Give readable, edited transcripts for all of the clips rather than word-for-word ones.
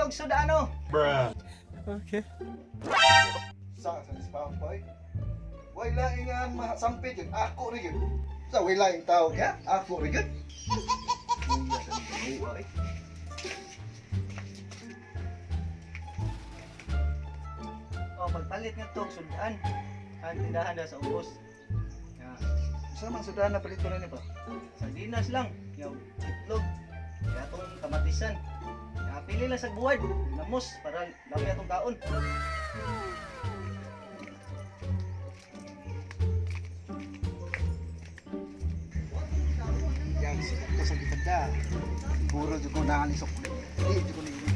og sudano. Bruh. Okay. Sa Papoy. Way laing nga masampit yun. Ako rin yun. Sa way laing tao kaya, ako rin yun. Mula sa mga buhay. O pagpalit nga to og sudan. Ang tindahan na sa ubos. Ya, Sa mga sudan na palito na niya pa. sardinas lang, yung itlog. Kaya itong kamatisan. Ya, pili lang sa buwad, namos para lami atong kaon. Yan, sikat ko sa gitanda. Siguro dyan ko naanisok. Hindi, dyan ko nainisok.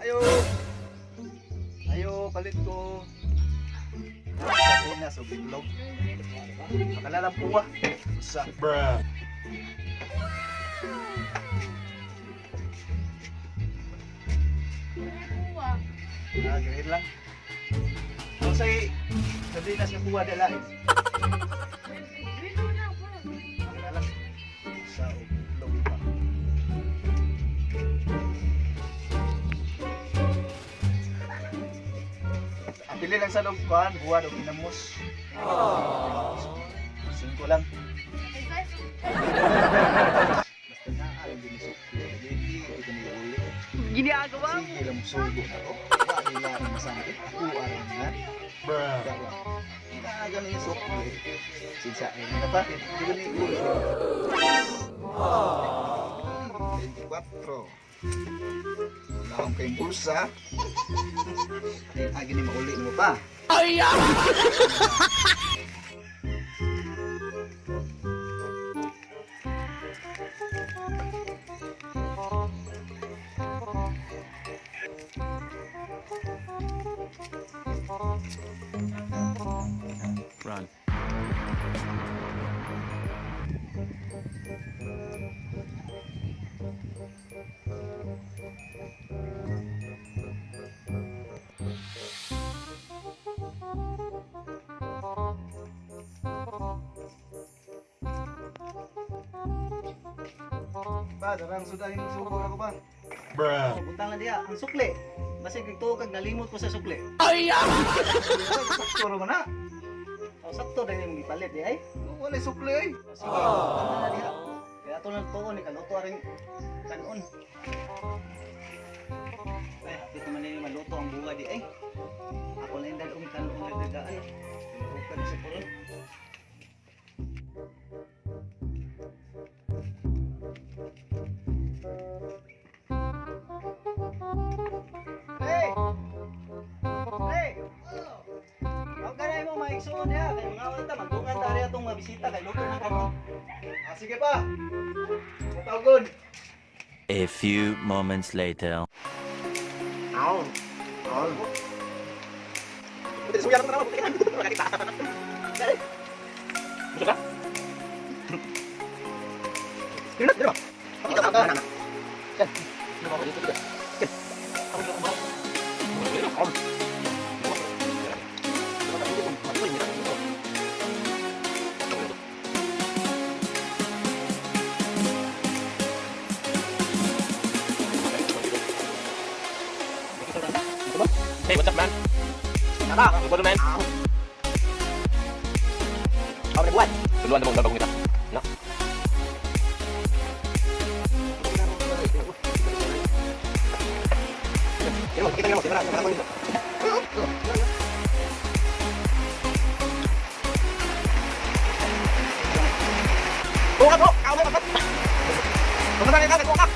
Ayo! Ayo, palit ko. Sardinas o bitlog. Makalalang puwa. Sa Bruh. gawin lang. Kung sa'y sardinas na puwa dala eh. Makalalang sa o bitlog pa. Pili lang sa loob kuhan, buwan o kinamos. Singko lang. Basta na, alam din isok. Hindi ko niuli. Ginagawa mo. Sige lang sugo na ako. Wala nila ang masakit. Ako alam na. Bruh. Inaaga na isok. Sinsa ay nabakit. Hindi ko niuli. 24. Wala akong kayong bulsa. Agin ni mauli mo pa. Run. Ba, darang sudah yung sugo ako ba? Bruh. Butang na diya, ang sukli. Basig ito kag nalimot ko sa sukli. Sakto naman na. O sakto din yung ipalit di ay. Wala sukli ay. O, sige, butang na diya. Kaya ito lang tuon, ikaluto rin kanon. Ay, dito man yung maluto ang bunga di ay. Ako na yung dalawang kanon na dadaan. Bukan sa puron. Hey! Hey! Huwag ka na yung maigsoon niya. Kaya mga wala, magdungan tayo itong mabisita. Kaya luto ng kanon. Sige pa. Matawgon. A few moments later. Aw. Aw. Pwede suya naman ako. Makakita. Gusto ka? Dito ba? Dito ba? Yan. Dito ba? Dito ba? Hey, what's up, man? Tara. Good man. Ako na buwan. Tuluan na mong gagawin kita. No? Kita mo, kita mo. Buka po! Ako na, buka! Buka na, buka!